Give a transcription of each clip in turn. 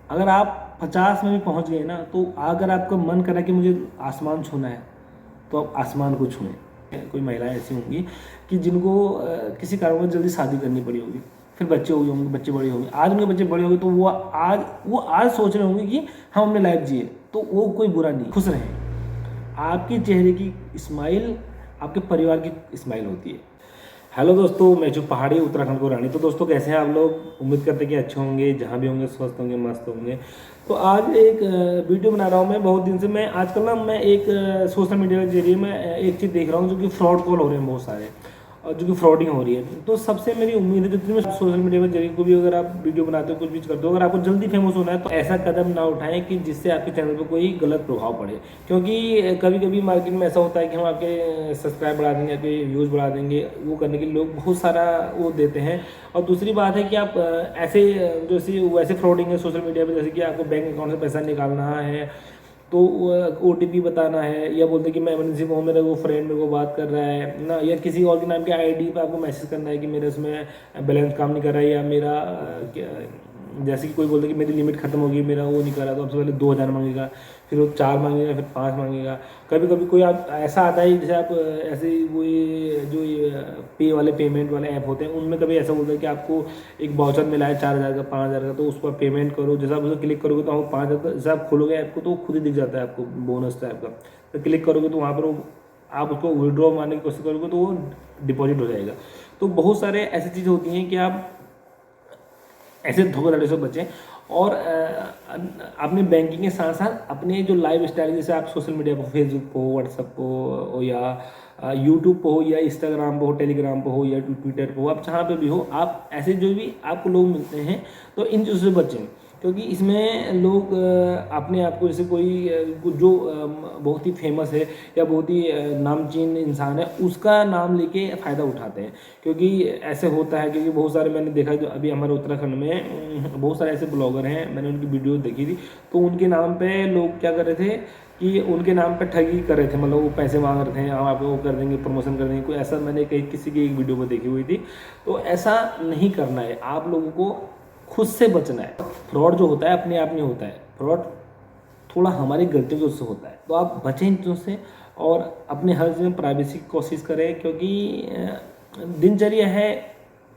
अगर आप 50 में भी पहुंच गए ना, तो अगर आपका मन करा कि मुझे आसमान छूना है तो आप आसमान को छुएं। कोई महिलाएं ऐसी होंगी कि जिनको किसी कारणवश जल्दी शादी करनी पड़ी होगी, फिर बच्चे हुए होंगे, बच्चे बड़े होंगे, आज उनके बच्चे बड़े होंगे तो वो आज सोच रहे होंगे कि हम अपने लाइफ जिए, तो वो कोई बुरा नहीं, खुश रहें। आपके चेहरे की स्माइल आपके परिवार की स्माइल होती है। हेलो दोस्तों, मैं जो पहाड़ी उत्तराखंड को रानी। तो दोस्तों कैसे हैं आप लोग? उम्मीद करते हैं कि अच्छे होंगे, जहाँ भी होंगे स्वस्थ होंगे, मस्त होंगे। तो आज एक वीडियो बना रहा हूँ। मैं बहुत दिन से मैं आजकल ना मैं एक सोशल मीडिया के जरिए मैं एक चीज़ देख रहा हूँ, जो कि फ्रॉड कॉल हो रहे हैं बहुत सारे, और जो कि फ्रॉडिंग हो रही है। तो सबसे मेरी उम्मीद है, जितनी मैं सोशल मीडिया के जरिए को भी अगर आप वीडियो बनाते हो, कुछ भी करते हो, अगर आपको जल्दी फेमस होना है तो ऐसा कदम ना उठाएं कि जिससे आपके चैनल पर कोई गलत प्रभाव पड़े। क्योंकि कभी कभी मार्केट में ऐसा होता है कि हम आपके सब्सक्राइब बढ़ा देंगे, आपके व्यूज़ बढ़ा देंगे, वो करने के लिए लोग बहुत सारा वो देते हैं। और दूसरी बात है कि आप ऐसे जैसे वैसे फ्रॉडिंग है सोशल मीडिया पे, जैसे कि आपको बैंक अकाउंट से पैसा निकालना है तो OTP बताना है, या बोलते हैं कि मैं इमरजेंसी में हूँ, मेरा वो फ्रेंड मेरे को बात कर रहा है ना, या किसी और के नाम के ID पे आपको मैसेज करना है कि मेरे उसमें बैलेंस काम नहीं कर रहा है, या मेरा जैसे कि कोई बोलता है कि मेरी लिमिट खत्म होगी, मेरा वो नहीं कर रहा, तो सबसे पहले 2000 मांगेगा, फिर वो 4 मांगेगा, फिर 5 मांगेगा। कभी कभी कोई आप ऐसा आता है जैसे आप ऐसे वो ये जो ये पे वाले पेमेंट वाले ऐप होते हैं, उनमें कभी ऐसा बोलता है कि आपको एक वाउचर मिला है 4000 का, 5000 का, तो उस पर पेमेंट करो। जैसे आप उसे क्लिक करोगे तो आपको 5000, जैसे आप खोलोगे ऐप को तो खुद ही दिख जाता है आपको बोनस टाइप का। तो क्लिक करोगे तो वहाँ पर आप उसको विड्रॉ मारने की कोशिश करोगे तो वो डिपॉजिट हो जाएगा। तो बहुत सारे ऐसी चीज़ होती हैं कि आप ऐसे धोखाधड़ी से बचें। और अपने बैंकिंग के साथ साथ अपने जो लाइफ स्टाइल, जैसे आप सोशल मीडिया पर फेसबुक पर हो, व्हाट्सअप पर, या यूट्यूब पर हो, या इंस्टाग्राम पर हो, टेलीग्राम पर हो, या ट्विटर पर हो, आप जहाँ पे भी हो, आप ऐसे जो भी आपको लोग मिलते हैं तो इन चीज़ों से बचें। क्योंकि इसमें लोग अपने आप को, जैसे कोई जो बहुत ही फेमस है या बहुत ही नामचीन इंसान है, उसका नाम लेके फ़ायदा उठाते हैं। क्योंकि ऐसे होता है, क्योंकि बहुत सारे मैंने देखा जो अभी हमारे उत्तराखंड में बहुत सारे ऐसे ब्लॉगर हैं, मैंने उनकी वीडियो देखी थी। तो उनके नाम पे लोग क्या कर रहे थे कि उनके नाम पे ठगी कर रहे थे, मतलब वो पैसे मांग रहे थे, हम आपको वो कर देंगे, प्रमोशन कर देंगे, कोई ऐसा मैंने कहीं किसी की एक वीडियो पर देखी हुई थी। तो ऐसा नहीं करना है, आप लोगों को खुद से बचना है। फ्रॉड जो होता है अपने आप नहीं होता है, फ्रॉड थोड़ा हमारी गलतियों की वजह से होता है। तो आप बचें इन चीज़ों से और अपने हर चीज़ में प्राइवेसी की कोशिश करें। क्योंकि दिनचर्या है,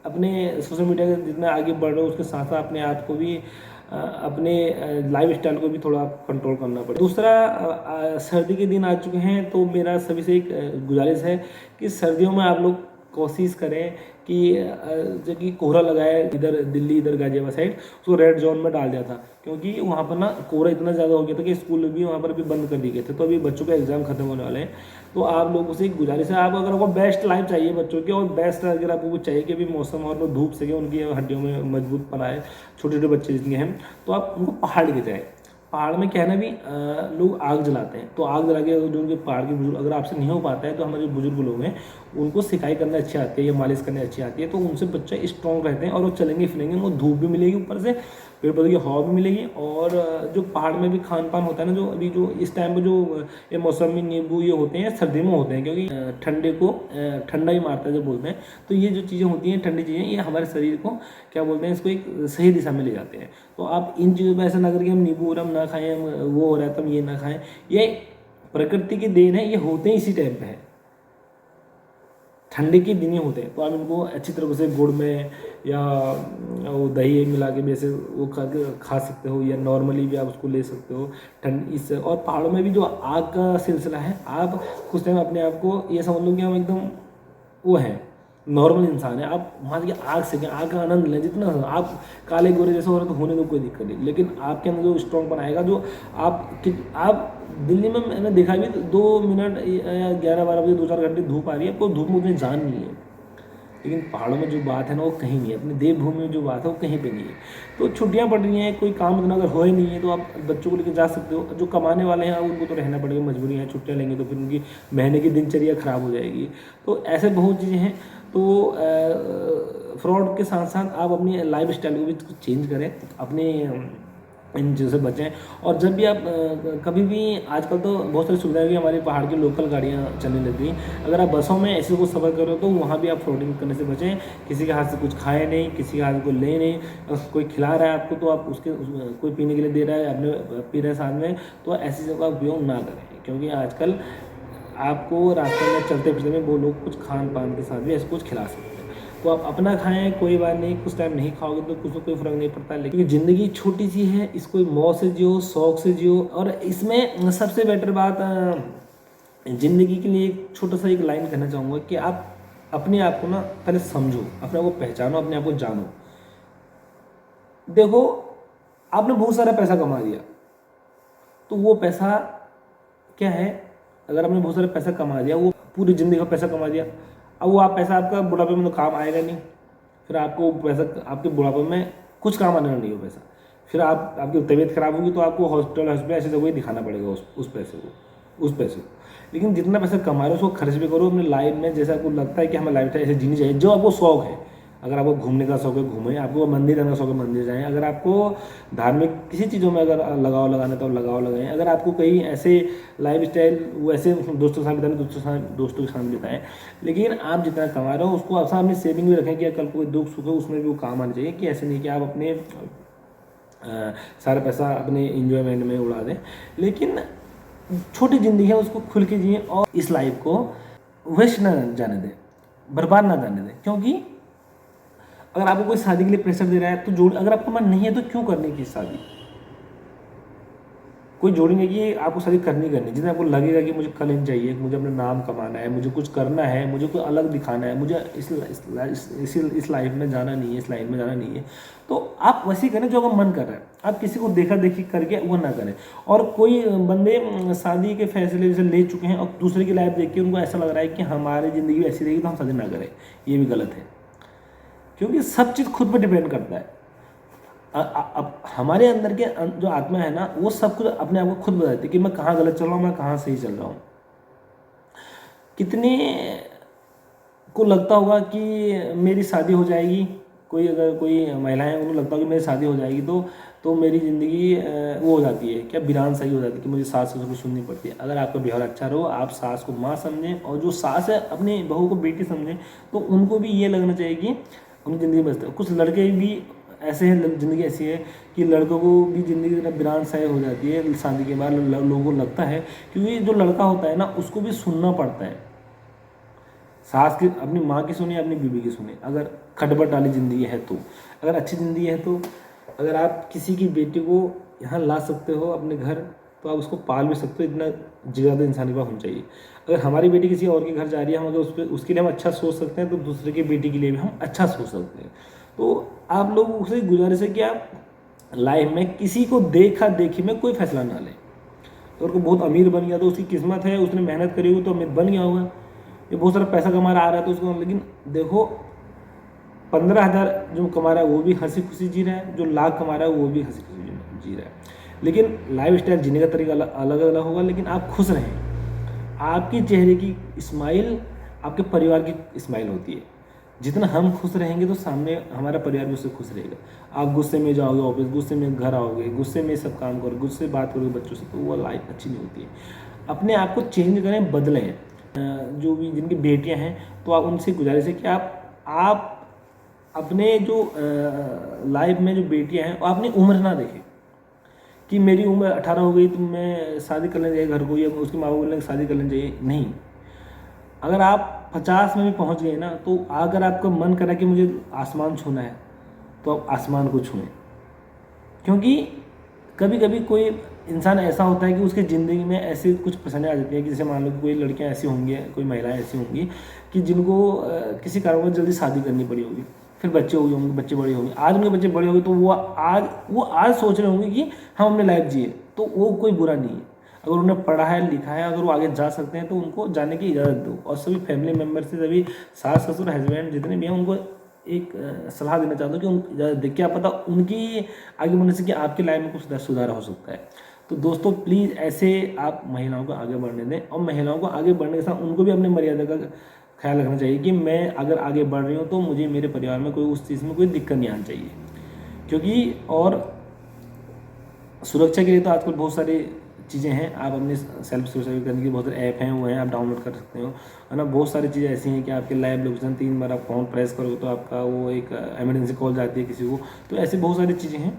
अपने सोशल मीडिया के जितना आगे बढ़ रहे हो उसके साथ साथ अपने आप को भी अपने लाइफ स्टाइल को भी थोड़ा कंट्रोल करना पड़े। दूसरा, सर्दी के दिन आ चुके हैं, तो मेरा सभी से एक गुजारिश है कि सर्दियों में आप लोग कोशिश करें कि जो कि कोहरा लगा है इधर दिल्ली, इधर गाजियाबाद साइड, उसको रेड जोन में डाल दिया था। क्योंकि वहाँ पर ना कोहरा इतना ज़्यादा हो गया था कि स्कूल भी वहाँ पर भी बंद कर दिए गए थे। तो अभी बच्चों का एग्जाम खत्म होने वाले हैं, तो आप लोगों से एक गुजारिश है, आप अगर आपको बेस्ट लाइफ चाहिए बच्चों की, और बेस्ट अगर आपको चाहिए कि अभी मौसम और वो धूप से उनकी हड्डियों में मजबूत बनाए, छोटे छोटे बच्चे जितने हैं, तो आप उनको पहाड़ के जाए। पहाड़ में क्या है ना भी लोग आग जलाते हैं, तो आग जला के जो उनके पहाड़ के बुजुर्ग, अगर आपसे नहीं हो पाता है तो हमारे जो बुजुर्ग लोग हैं उनको सिकाई करना अच्छी आती है या मालिश करनी अच्छी आती है, तो उनसे बच्चे स्ट्रॉन्ग रहते हैं और वो चलेंगे फिरेंगे, उनको धूप भी मिलेगी, ऊपर से पेड़ पौधे की हवा भी मिलेगी। और जो पहाड़ में भी खान पान होता है ना, जो अभी जो इस टाइम पर जो ये मौसमी नींबू ये होते हैं सर्दी में होते हैं, क्योंकि ठंडे को ठंडा ही मारता है जो बोलते हैं। तो ये जो चीज़ें होती हैं ठंडी चीज़ें, ये हमारे शरीर को क्या बोलते हैं, इसको एक सही दिशा में ले जाते हैं। तो आप इन चीज़ों में ऐसा ना करके हम नींबू रम ना खाएं, हम वो हो रहा है तो हम ये ना खाएं, ये प्रकृति की देन है, ये होते हैं इसी टाइम पे है, ठंडे के दिन ही होते हैं। तो आप इनको अच्छी तरह से गुड़ में या वो दही मिला के भी ऐसे वो खा सकते हो, या नॉर्मली भी आप उसको ले सकते हो ठंड इस। और पहाड़ों में भी जो आग का सिलसिला है, आप कुछ टाइम अपने आप को ये समझ लो कि हम एकदम वो है नॉर्मल इंसान है, आप वहाँ की आग से आग का आनंद लें। जितना आप काले गोरे जैसे हो रहे तो होने को कोई दिक्कत नहीं, लेकिन आपके अंदर जो स्ट्रॉन्ग बनाएगा, जो आप दिल्ली में मैंने देखा भी 2 मिनट या 11-12 बजे 2-4 घंटे धूप आ रही है, आपको धूप में उतनी जान नहीं है। लेकिन पहाड़ों में जो बात है ना वो कहीं नहीं है, अपनी देवभूमि में जो बात है वो कहीं पे नहीं है। तो छुट्टियां पड़ रही हैं, कोई काम इतना अगर हो ही नहीं है तो आप बच्चों को लेकर जा सकते हो। जो कमाने वाले हैं उनको तो रहना पड़ेगा, मजबूरी है, छुट्टियां लेंगे तो फिर उनकी महीने की दिनचर्या खराब हो जाएगी। तो ऐसे बहुत चीज़ें हैं। तो फ्रॉड के साथ साथ आप अपनी लाइफ स्टाइल को भी चेंज करें, अपने इन चीज़ों से बचें। और जब भी आप कभी भी, आजकल तो बहुत सारी सुविधाएं भी हमारे पहाड़ की लोकल गाड़ियाँ चलने लग गई। अगर आप बसों में ऐसे को सफ़र करो तो वहाँ भी आप फ्रॉडिंग करने से बचें। किसी के हाथ से कुछ खाए नहीं, किसी के हाथ को ले नहीं। कोई खिला रहा है आपको तो आप कोई पीने के लिए दे रहा है, आपने पी रहे साथ में, तो ऐसी चीज़ों का उपयोग ना करें। क्योंकि आजकल आपको रास्ते में चलते फिरते में वो लोग कुछ खान पान के साथ भी ऐसे कुछ खिला सकते हैं। तो आप अपना खाएं, कोई बात नहीं, कुछ टाइम नहीं खाओगे तो कुछ कोई फ़र्क नहीं पड़ता। लेकिन ज़िंदगी छोटी सी है, इसको मौज से जियो, शौक से जियो। और इसमें सबसे बेटर बात, ज़िंदगी के लिए एक छोटा सा एक लाइन कहना चाहूँगा कि आप अपने आप को ना पहले समझो, अपने आप को पहचानो, अपने आप को जानो। देखो, आपने बहुत सारा पैसा कमा दिया तो वो पैसा क्या है, अगर आपने बहुत सारा पैसा कमा दिया, वो पूरी ज़िंदगी का पैसा कमा दिया, अब वो आप पैसा आपका बुढ़ापे में तो काम आएगा नहीं। फिर आपको पैसा आपके बुढ़ापे में कुछ काम आने वाला नहीं हो पैसा। फिर आपकी तबीयत खराब होगी तो आपको हॉस्पिटल ऐसे जगह दिखाना पड़ेगा उस पैसे को। लेकिन जितना पैसा कमा रहे हो उसको खर्च भी करो अपनी लाइफ में, जैसे आपको लगता है कि हमें लाइफ ऐसे जीनी चाहिए, जो आपको शौक है। अगर आपको घूमने का शौक है घूमें, आपको मंदिर जाने का शौक है मंदिर जाएं, अगर आपको धार्मिक किसी चीज़ों में अगर लगाव लगाना तो लगाव लगाएं, अगर आपको कहीं ऐसे लाइफ स्टाइल वैसे दोस्तों के साथ बिताएं दोस्तों के साथ बिताएं। लेकिन आप जितना कमा रहे हो उसको आप अपनी सेविंग में रखें कि कल कोई दुख सुख हो उसमें भी वो काम आना चाहिए। कि ऐसे नहीं कि आप अपने सारा पैसा अपने इंजॉयमेंट में उड़ा दें। लेकिन छोटी ज़िंदगी है, उसको खुल के जिए और इस लाइफ को वेस्ट ना जाने दें, बर्बाद ना जाने दें। क्योंकि अगर आपको कोई शादी के लिए प्रेशर दे रहा है तो अगर आपको मन नहीं है तो क्यों करने की शादी। कोई जोड़ेंगे कि आपको शादी करनी जितना आपको लगेगा कि मुझे कल चाहिए, मुझे अपना नाम कमाना है, मुझे कुछ करना है, मुझे कोई अलग दिखाना है, मुझे इस लाइफ में जाना नहीं है, इस लाइन में जाना नहीं है, तो आप वैसे ही करें जो आपका मन कर रहा है। आप किसी को देखा देखी करके वो ना करें। और कोई बंदे शादी के फैसले जैसे ले चुके हैं और दूसरे की लाइफ देख के उनको ऐसा लग रहा है कि हमारी ज़िंदगी ऐसी रहेगी तो हम शादी ना करें, ये भी गलत है। क्योंकि सब चीज़ खुद पर डिपेंड करता है। अब हमारे अंदर के जो आत्मा है ना, वो सब कुछ अपने आप को खुद बताती है कि मैं कहाँ गलत चल रहा हूँ, मैं कहाँ सही चल रहा हूँ। कितने को लगता होगा कि मेरी शादी हो जाएगी, अगर कोई महिलाएं उनको लगता होगा कि मेरी शादी हो जाएगी तो मेरी ज़िंदगी वो हो जाती है, क्या वीरान सही हो जाती है कि मुझे सास ससुर को सुननी पड़ती है। अगर आपका व्यवहार अच्छा रहो, आप सास को माँ समझें और जो सास है अपनी बहू को बेटी समझें, तो उनको भी ये लगना चाहिए कि उनकी ज़िंदगी बचती है। कुछ लड़के भी ऐसे हैं, ज़िंदगी ऐसी है कि लड़कों को भी ज़िंदगी वीरान सही हो जाती है शादी के बाद। लोगों को लगता है, क्योंकि जो लड़का होता है ना उसको भी सुनना पड़ता है। सास की, अपनी माँ की सुनिए, अपनी बीवी की सुनिए। अगर खटपट वाली ज़िंदगी है तो, अगर अच्छी ज़िंदगी है तो, अगर आप किसी की बेटी को यहाँ ला सकते हो अपने घर तो आप उसको पाल भी सकते हो। इतना ज़्यादा इंसान के पास होना चाहिए। अगर हमारी बेटी किसी और के घर जा रही है, हम अगर उसके लिए हम अच्छा सोच सकते हैं तो दूसरे की बेटी के लिए भी हम अच्छा सोच सकते हैं। तो आप लोगों से गुजारिश है कि आप लाइफ में किसी को देखा देखी में कोई फैसला ना लें। अगर कोई बहुत अमीर बन गया तो उसकी किस्मत है, उसने मेहनत करी हो तो अमीर बन गया होगा। ये बहुत सारा पैसा कमा रहा आ रहा है तो उसको, लेकिन देखो 15,000 जो कमा रहा है वो भी हंसी खुशी जी रहा है, जो लाख कमा रहा है वो भी हंसी खुशी जी रहा है। लेकिन लाइफ स्टाइल जीने का तरीका अलग अलग होगा, लेकिन आप खुश रहें। आपके चेहरे की स्माइल आपके परिवार की स्माइल होती है। जितना हम खुश रहेंगे तो सामने हमारा परिवार भी उससे खुश रहेगा। आप गुस्से में जाओगे ऑफिस, गुस्से में घर आओगे, गुस्से में सब काम करोगे, गुस्से बात करोगे बच्चों से, तो वो लाइफ अच्छी नहीं होती है। अपने आप को चेंज करें, बदलें। जो भी जिनकी बेटियां हैं तो आप उनसे गुजारिश है कि आप अपने जो लाइफ में जो बेटियां हैं अपनी उम्र ना देखें कि मेरी उम्र 18 हो गई तो मैं शादी कर लेना चाहिए घर को, या उसके माँ बाप बोलने शादी कर लेना चाहिए। नहीं, अगर आप 50 में भी पहुंच गए ना, तो अगर आपका मन करा कि मुझे आसमान छूना है तो आप आसमान को छुएं। क्योंकि कभी कभी कोई इंसान ऐसा होता है कि उसकी ज़िंदगी में ऐसी कुछ परेशानियाँ आ जाती है कि जैसे मान लो कि कोई लड़कियां ऐसी होंगी, कोई महिलाएं ऐसी होंगी कि जिनको किसी कारणवश जल्दी शादी करनी पड़ी होगी, फिर बच्चे हुए होंगे, बच्चे बड़े होंगे। आज उनके बच्चे बड़े होंगे तो वो आज सोच रहे होंगे कि हम अपने लाइफ जिए, तो वो कोई बुरा नहीं है। अगर उन्हें पढ़ा है लिखा है, अगर वो आगे जा सकते हैं तो उनको जाने की इजाज़त दो। और सभी फैमिली मेम्बर से, सभी सास ससुर हस्बैंड जितने भी हैं उनको एक सलाह देना चाहता हूँ कि उनको इजाज़त दे। क्या पता उनकी आगे बढ़ने से कि आपकी लाइफ में कुछ सुधार हो सकता है। तो दोस्तों प्लीज़ ऐसे आप महिलाओं को आगे बढ़ने दें, और महिलाओं को आगे बढ़ने के साथ उनको भी अपनी मर्यादा का ख्याल रखना चाहिए कि मैं अगर आगे बढ़ रही हूँ तो मुझे मेरे परिवार में कोई उस चीज़ में कोई दिक्कत नहीं आनी चाहिए। क्योंकि और सुरक्षा के लिए तो आजकल बहुत सारी चीज़ें हैं, आप अपनी सेल्फ सुरक्षा करने की बहुत सारे ऐप हैं, वो हैं, आप डाउनलोड कर सकते हो, है ना। बहुत सारी चीज़ें ऐसी हैं कि आपके लाइव लोकेशन 3 बार आप फ़ोन प्रेस करोगे तो आपका वो एक इमरजेंसी कॉल जाती है किसी को। तो ऐसी बहुत सारी चीज़ें हैं,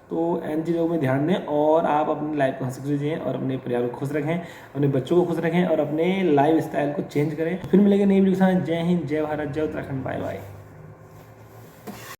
तो इन चीज़ों में ध्यान दें और आप अपनी लाइफ को हंसी खुशी जिएं और अपने परिवार को खुश रखें, अपने बच्चों को खुश रखें और अपने लाइफ स्टाइल को चेंज करें। फिर मिलेंगे नई वीडियो के साथ। जय हिंद, जय भारत, जय उत्तराखंड, बाय बाय।